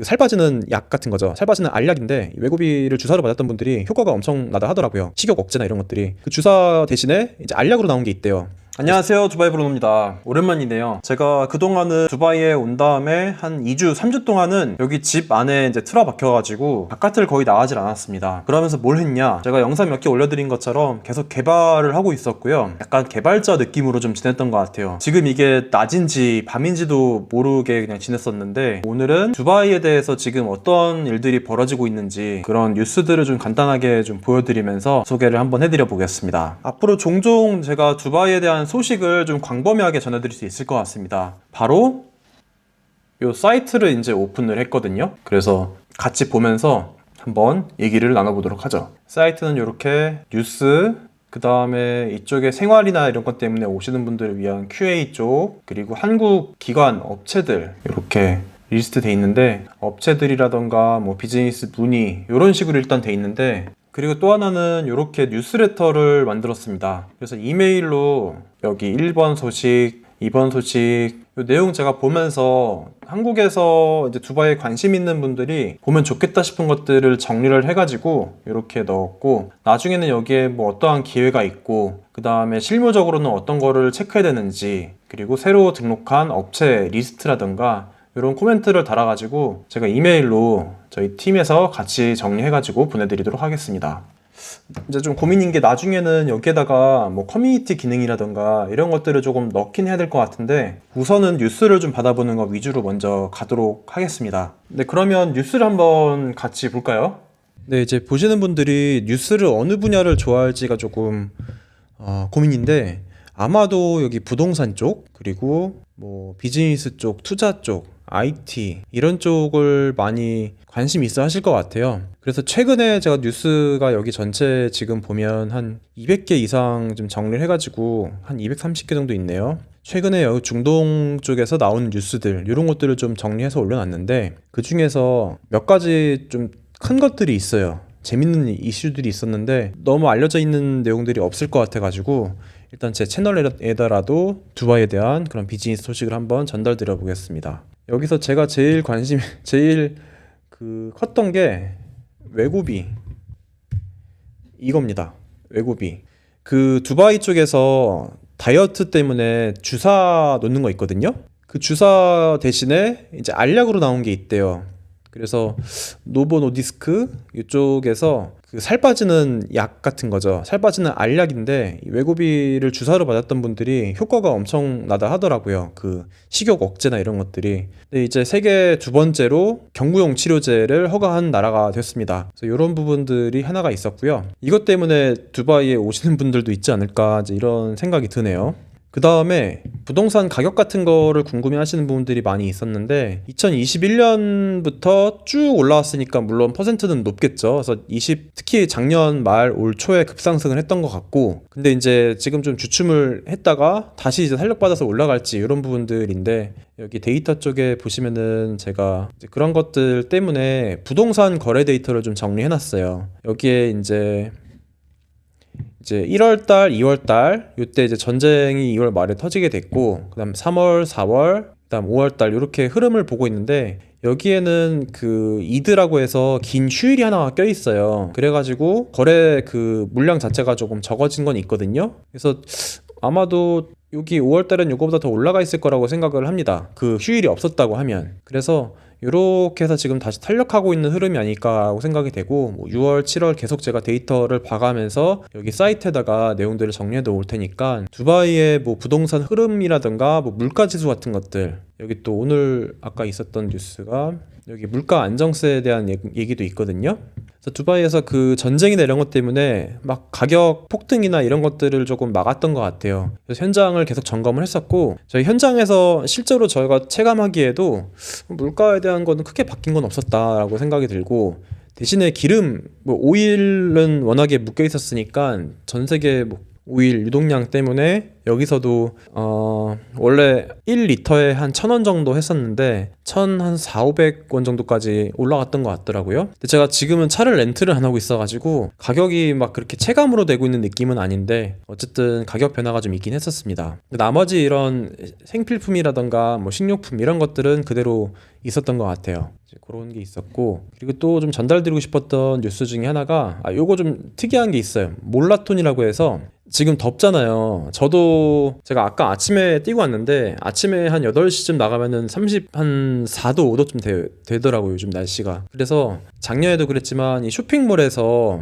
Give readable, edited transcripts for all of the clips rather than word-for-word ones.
살 빠지는 약 같은 거죠. 살 빠지는 알약인데 외고비를 주사로 맞았던 분들이 효과가 엄청나다 하더라고요. 식욕 억제나 이런 것들이. 그 주사 대신에 이제 알약으로 나온 게 있대요. 안녕하세요, 두바이 브로노입니다. 오랜만이네요. 제가 그동안은 두바이에 온 다음에 한 2주, 3주 동안은 여기 집 안에 이제 틀어박혀가지고 바깥을 거의 나가질 않았습니다. 그러면서 뭘 했냐? 제가 영상 몇 개 올려드린 것처럼 계속 개발을 하고 있었고요. 약간 개발자 느낌으로 좀 지냈던 것 같아요. 지금 이게 낮인지 밤인지도 모르게 그냥 지냈었는데, 오늘은 두바이에 대해서 지금 어떤 일들이 벌어지고 있는지 그런 뉴스들을 좀 간단하게 좀 보여드리면서 소개를 한번 해드려 보겠습니다. 앞으로 종종 제가 두바이에 대한 소식을 좀 광범위하게 전해드릴 수 있을 것 같습니다. 바로 이 사이트를 이제 오픈을 했거든요. 그래서 같이 보면서 한번 얘기를 나눠보도록 하죠. 사이트는 이렇게 뉴스, 그 다음에 이쪽에 생활이나 이런 것 때문에 오시는 분들을 위한 QA 쪽, 그리고 한국 기관, 업체들 이렇게 리스트 돼 있는데, 업체들이라던가 뭐 비즈니스 문의 이런 식으로 일단 돼 있는데, 그리고 또 하나는 이렇게 뉴스레터를 만들었습니다. 그래서 이메일로 여기 1번 소식, 2번 소식, 이 내용 제가 보면서 한국에서 이제 두바이에 관심 있는 분들이 보면 좋겠다 싶은 것들을 정리를 해가지고 이렇게 넣었고, 나중에는 여기에 뭐 어떠한 기회가 있고, 그 다음에 실무적으로는 어떤 거를 체크해야 되는지, 그리고 새로 등록한 업체 리스트라든가 이런 코멘트를 달아가지고 제가 이메일로 저희 팀에서 같이 정리해가지고 보내드리도록 하겠습니다. 이제 좀 고민인 게, 나중에는 여기에다가 뭐 커뮤니티 기능이라던가 이런 것들을 조금 넣긴 해야 될 것 같은데, 우선은 뉴스를 좀 받아보는 거 위주로 먼저 가도록 하겠습니다. 네, 그러면 뉴스를 한번 같이 볼까요? 네, 이제 보시는 분들이 뉴스를 어느 분야를 좋아할지가 조금 고민인데, 아마도 여기 부동산 쪽, 그리고 뭐 비즈니스 쪽, 투자 쪽, IT 이런 쪽을 많이 관심 있어 하실 것 같아요. 그래서 최근에 제가 뉴스가 여기 전체 지금 보면 한 200개 이상 좀 정리를 해가지고 한 230개 정도 있네요. 최근에 여기 중동 쪽에서 나온 뉴스들 이런 것들을 좀 정리해서 올려놨는데, 그 중에서 몇 가지 좀 큰 것들이 있어요. 재밌는 이슈들이 있었는데 너무 알려져 있는 내용들이 없을 것 같아가지고 일단 제 채널에다라도 두바이에 대한 그런 비즈니스 소식을 한번 전달 드려 보겠습니다. 여기서 제가 제일 컸던 게 외고비 이겁니다. 외고비. 그 두바이 쪽에서 다이어트 때문에 주사 놓는 거 있거든요. 그 주사 대신에 이제 알약으로 나온 게 있대요. 그래서 노보노디스크 이쪽에서 그 살 빠지는 약 같은 거죠. 살 빠지는 알약인데 외고비를 주사로 맞았던 분들이 효과가 엄청나다 하더라고요. 그 식욕 억제나 이런 것들이. 근데 이제 세계 두 번째로 경구용 치료제를 허가한 나라가 됐습니다. 그래서 이런 부분들이 하나가 있었고요. 이것 때문에 두바이에 오시는 분들도 있지 않을까, 이제 이런 생각이 드네요. 그 다음에 부동산 가격 같은 거를 궁금해 하시는 분들이 많이 있었는데, 2021년부터 쭉 올라왔으니까 물론 퍼센트는 높겠죠. 그래서 특히 작년 말 올 초에 급상승을 했던 것 같고, 근데 이제 지금 좀 주춤을 했다가 다시 이제 탄력받아서 올라갈지 이런 부분들인데, 여기 데이터 쪽에 보시면은 제가 이제 그런 것들 때문에 부동산 거래 데이터를 좀 정리해놨어요. 여기에 이제 1월달, 2월달 이때 이제 전쟁이 2월 말에 터지게 됐고, 그다음 3월, 4월, 그다음 5월달 이렇게 흐름을 보고 있는데, 여기에는 그 이드라고 해서 긴 휴일이 하나가 껴 있어요. 그래가지고 거래 그 물량 자체가 조금 적어진 건 있거든요. 그래서 아마도 여기 5월달은 이거보다 더 올라가 있을 거라고 생각을 합니다. 그 휴일이 없었다고 하면. 그래서 이렇게 해서 지금 다시 탄력하고 있는 흐름이 아닐까라고 생각이 되고, 뭐 6월, 7월 계속 제가 데이터를 봐가면서 여기 사이트에다가 내용들을 정리해 놓을 테니까, 두바이의 뭐 부동산 흐름이라든가 뭐 물가 지수 같은 것들, 여기 또 오늘 아까 있었던 뉴스가 여기 물가 안정세에 대한 얘기도 있거든요. 그래서 두바이에서 그 전쟁이나 이런 것 때문에 막 가격 폭등이나 이런 것들을 조금 막았던 것 같아요. 그래서 현장을 계속 점검을 했었고, 저희 현장에서 실제로 저희가 체감하기에도 물가에 대한 거는 크게 바뀐 건 없었다라고 생각이 들고, 대신에 기름, 뭐 오일은 워낙에 묶여 있었으니까 전 세계 뭐 오일 유동량 때문에 여기서도 원래 1리터에 한 1,000원 정도 했었는데 1,400~500원 정도까지 올라갔던 것 같더라고요. 근데 제가 지금은 차를 렌트를 안 하고 있어가지고 가격이 막 그렇게 체감으로 되고 있는 느낌은 아닌데 어쨌든 가격 변화가 좀 있긴 했었습니다. 나머지 이런 생필품이라던가 뭐 식료품 이런 것들은 그대로 있었던 것 같아요. 그런 게 있었고, 그리고 또 좀 전달드리고 싶었던 뉴스 중에 하나가 요거 좀 특이한 게 있어요. 몰라톤이라고 해서 지금 덥잖아요. 저도 제가 아까 아침에 뛰고 왔는데 아침에 한 8시쯤 나가면은 한 4도 5도쯤 되더라고요, 요즘 날씨가. 그래서 작년에도 그랬지만 이 쇼핑몰에서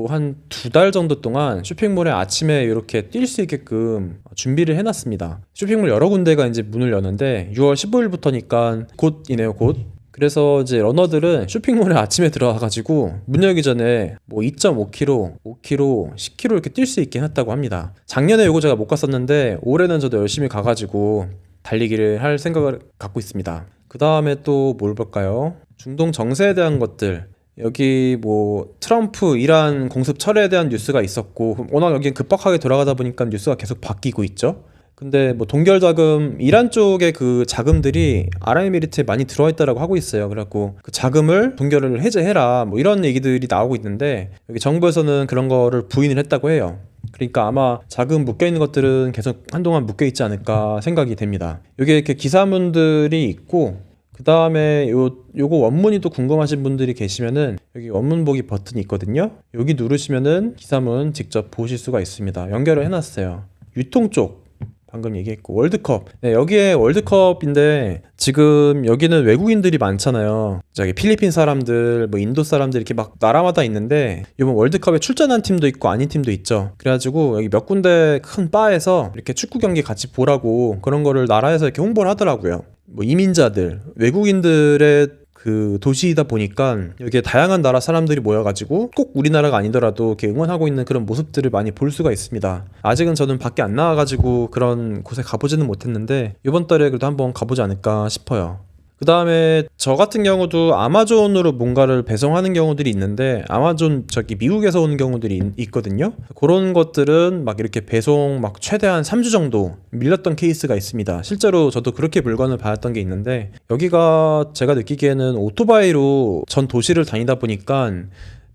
한 2달 정도 동안 쇼핑몰에 아침에 이렇게 뛸 수 있게끔 준비를 해놨습니다. 쇼핑몰 여러 군데가 이제 문을 여는데 6월 15일부터니까 곧이네요, 곧. 그래서 이제 러너들은 쇼핑몰에 아침에 들어와가지고 문 열기 전에 뭐 2.5km, 5km, 10km 이렇게 뛸 수 있게 해놨다고 합니다. 작년에 이거 제가 못 갔었는데 올해는 저도 열심히 가가지고 달리기를 할 생각을 갖고 있습니다. 그 다음에 또 뭘 볼까요? 중동 정세에 대한 것들. 여기 뭐 트럼프 이란 공습 철회에 대한 뉴스가 있었고 워낙 여기는 급박하게 돌아가다 보니까 뉴스가 계속 바뀌고 있죠. 근데 뭐 동결 자금 이란 쪽에 그 자금들이 아랍에미리트에 많이 들어와 있다라고 하고 있어요. 그래갖고 그 자금을 동결을 해제해라 뭐 이런 얘기들이 나오고 있는데 여기 정부에서는 그런 거를 부인을 했다고 해요. 그러니까 아마 자금 묶여 있는 것들은 계속 한동안 묶여 있지 않을까 생각이 됩니다. 여기 이렇게 기사문들이 있고 그 다음에 요거 원문이 또 궁금하신 분들이 계시면은 여기 원문 보기 버튼이 있거든요. 여기 누르시면은 기사문 직접 보실 수가 있습니다. 연결을 해놨어요. 유통 쪽 방금 얘기했고 월드컵. 네, 여기에 월드컵인데 지금 여기는 외국인들이 많잖아요. 저기 필리핀 사람들, 뭐 인도 사람들 이렇게 막 나라마다 있는데 이번 월드컵에 출전한 팀도 있고 아닌 팀도 있죠. 그래가지고 여기 몇 군데 큰 바에서 이렇게 축구 경기 같이 보라고 그런 거를 나라에서 이렇게 홍보를 하더라고요. 뭐 이민자들, 외국인들의 그 도시이다 보니까 여기에 다양한 나라 사람들이 모여가지고 꼭 우리나라가 아니더라도 이렇게 응원하고 있는 그런 모습들을 많이 볼 수가 있습니다. 아직은 저는 밖에 안 나와가지고 그런 곳에 가보지는 못했는데 이번 달에 그래도 한번 가보지 않을까 싶어요. 그 다음에 저 같은 경우도 아마존으로 뭔가를 배송하는 경우들이 있는데 아마존 저기 미국에서 오는 경우들이 있거든요. 그런 것들은 막 이렇게 배송 막 최대한 3주 정도 밀렸던 케이스가 있습니다. 실제로 저도 그렇게 물건을 받았던 게 있는데 여기가 제가 느끼기에는 오토바이로 전 도시를 다니다 보니까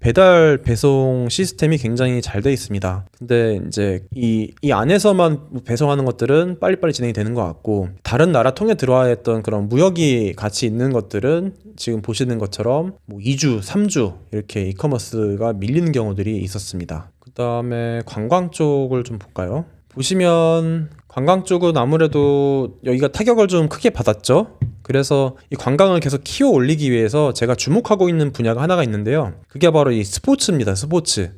배달 배송 시스템이 굉장히 잘 돼 있습니다. 근데 이제 이 안에서만 배송하는 것들은 빨리빨리 진행이 되는 것 같고 다른 나라 통해 들어와 있던 그런 무역이 같이 있는 것들은 지금 보시는 것처럼 뭐 2주, 3주 이렇게 이커머스가 밀리는 경우들이 있었습니다. 그 다음에 관광 쪽을 좀 볼까요? 보시면 관광 쪽은 아무래도 여기가 타격을 좀 크게 받았죠. 그래서 이 관광을 계속 키워 올리기 위해서 제가 주목하고 있는 분야가 하나가 있는데요. 그게 바로 이 스포츠입니다. 스포츠.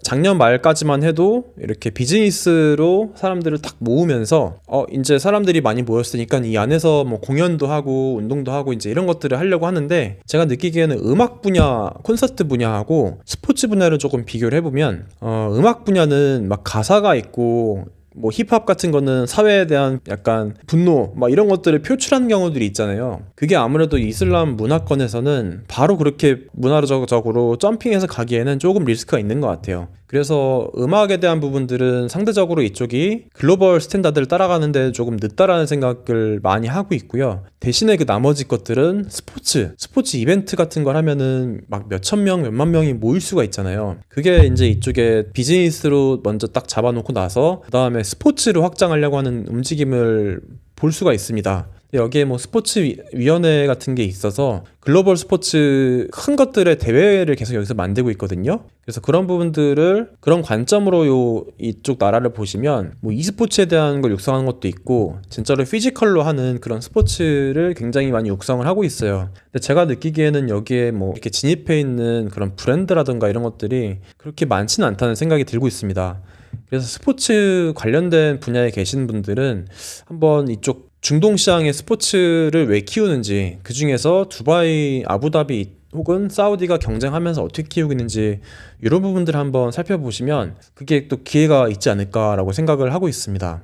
작년 말까지만 해도 이렇게 비즈니스로 사람들을 딱 모으면서 이제 사람들이 많이 모였으니까 이 안에서 뭐 공연도 하고 운동도 하고 이제 이런 것들을 하려고 하는데 제가 느끼기에는 음악 분야, 콘서트 분야하고 스포츠 분야를 조금 비교를 해보면 음악 분야는 막 가사가 있고 뭐 힙합 같은 거는 사회에 대한 약간 분노 막 이런 것들을 표출하는 경우들이 있잖아요. 그게 아무래도 이슬람 문화권에서는 바로 그렇게 문화적으로 점핑해서 가기에는 조금 리스크가 있는 것 같아요. 그래서 음악에 대한 부분들은 상대적으로 이쪽이 글로벌 스탠다드를 따라가는데 조금 늦다라는 생각을 많이 하고 있고요. 대신에 그 나머지 것들은 스포츠 이벤트 같은 걸 하면은 막 몇천 명, 몇만 명이 모일 수가 있잖아요. 그게 이제 이쪽에 비즈니스로 먼저 딱 잡아놓고 나서 그 다음에 스포츠로 확장하려고 하는 움직임을 볼 수가 있습니다. 여기에 뭐 스포츠 위원회 같은 게 있어서 글로벌 스포츠 큰 것들의 대회를 계속 여기서 만들고 있거든요. 그래서 그런 부분들을 그런 관점으로 이쪽 나라를 보시면 뭐 e스포츠에 대한 걸 육성하는 것도 있고 진짜로 피지컬로 하는 그런 스포츠를 굉장히 많이 육성을 하고 있어요. 근데 제가 느끼기에는 여기에 뭐 이렇게 진입해 있는 그런 브랜드라든가 이런 것들이 그렇게 많지는 않다는 생각이 들고 있습니다. 그래서 스포츠 관련된 분야에 계신 분들은 한번 이쪽 중동 시장의 스포츠를 왜 키우는지, 그 중에서 두바이, 아부다비 혹은 사우디가 경쟁하면서 어떻게 키우고 있는지 이런 부분들을 한번 살펴보시면 그게 또 기회가 있지 않을까라고 생각을 하고 있습니다.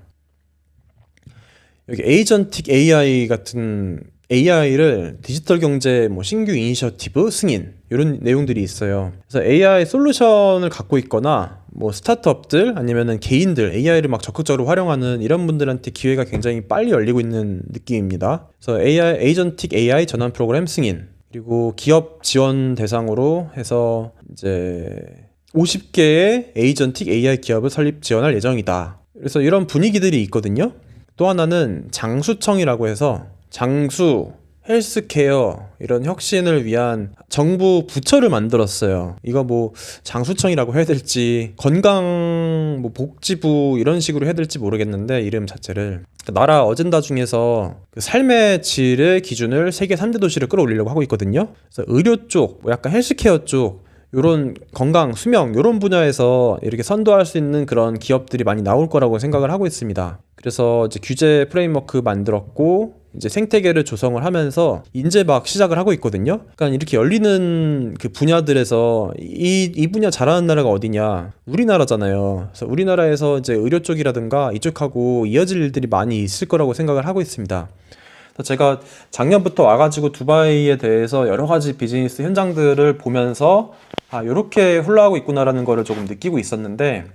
여기 에이전틱 AI 같은 AI를 디지털 경제 뭐 신규 이니셔티브 승인 이런 내용들이 있어요. 그래서 AI 솔루션을 갖고 있거나 뭐 스타트업들 아니면은 개인들 AI를 막 적극적으로 활용하는 이런 분들한테 기회가 굉장히 빨리 열리고 있는 느낌입니다. 그래서 에이전틱 AI 전환 프로그램 승인, 그리고 기업 지원 대상으로 해서 이제 50개의 에이전틱 AI 기업을 설립 지원할 예정이다. 그래서 이런 분위기들이 있거든요. 또 하나는 장수청이라고 해서 장수, 헬스케어 이런 혁신을 위한 정부 부처를 만들었어요. 이거 뭐 장수청이라고 해야 될지 건강 뭐 복지부 이런 식으로 해야 될지 모르겠는데 이름 자체를 나라 어젠다 중에서 그 삶의 질의 기준을 세계 3대 도시를 끌어올리려고 하고 있거든요. 그래서 의료 쪽, 뭐 약간 헬스케어 쪽 요런 건강, 수명 요런 분야에서 이렇게 선도할 수 있는 그런 기업들이 많이 나올 거라고 생각을 하고 있습니다. 그래서 이제 규제 프레임워크 만들었고 이제 생태계를 조성을 하면서 이제 막 시작을 하고 있거든요. 그러니까 이렇게 열리는 그 분야들에서 이 분야 잘하는 나라가 어디냐? 우리나라잖아요. 그래서 우리나라에서 이제 의료 쪽이라든가 이쪽하고 이어질 일들이 많이 있을 거라고 생각을 하고 있습니다. 제가 작년부터 와가지고 두바이에 대해서 여러 가지 비즈니스 현장들을 보면서 아, 요렇게 흘러가고 있구나라는 거를 조금 느끼고 있었는데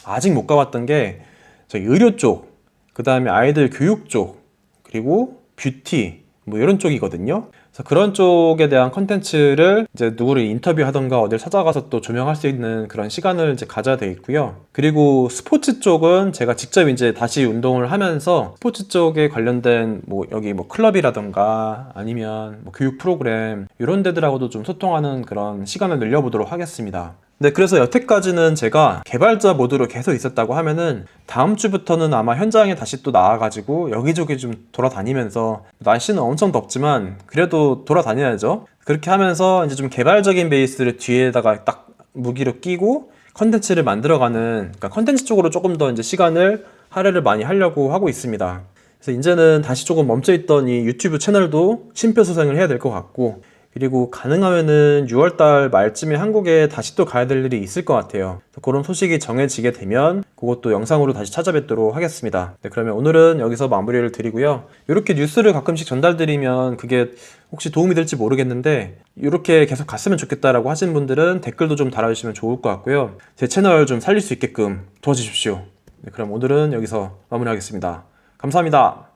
아직 못 가봤던 게 저희 의료 쪽, 그 다음에 아이들 교육 쪽, 그리고 뷰티 뭐 이런 쪽이거든요. 그래서 그런 쪽에 대한 컨텐츠를 이제 누구를 인터뷰하던가 어딜 찾아가서 또 조명할 수 있는 그런 시간을 이제 가져야 되겠고요. 그리고 스포츠 쪽은 제가 직접 이제 다시 운동을 하면서 스포츠 쪽에 관련된 뭐 여기 뭐 클럽이라던가 아니면 뭐 교육 프로그램 이런 데들하고도 좀 소통하는 그런 시간을 늘려보도록 하겠습니다. 네, 그래서 여태까지는 제가 개발자 모드로 계속 있었다고 하면은 다음 주부터는 아마 현장에 다시 또 나와가지고 여기저기 좀 돌아다니면서 날씨는 엄청 덥지만 그래도 돌아다녀야죠. 그렇게 하면서 이제 좀 개발적인 베이스를 뒤에다가 딱 무기로 끼고 컨텐츠를 만들어가는, 그러니까 컨텐츠 쪽으로 조금 더 이제 시간을 할애를 많이 하려고 하고 있습니다. 그래서 이제는 다시 조금 멈춰있던 이 유튜브 채널도 심폐소생을 해야 될 것 같고, 그리고 가능하면은 6월달 말쯤에 한국에 다시 또 가야 될 일이 있을 것 같아요. 그런 소식이 정해지게 되면 그것도 영상으로 다시 찾아뵙도록 하겠습니다. 네, 그러면 오늘은 여기서 마무리를 드리고요. 이렇게 뉴스를 가끔씩 전달드리면 그게 혹시 도움이 될지 모르겠는데 이렇게 계속 갔으면 좋겠다라고 하시는 분들은 댓글도 좀 달아주시면 좋을 것 같고요. 제 채널 좀 살릴 수 있게끔 도와주십시오. 네, 그럼 오늘은 여기서 마무리하겠습니다. 감사합니다.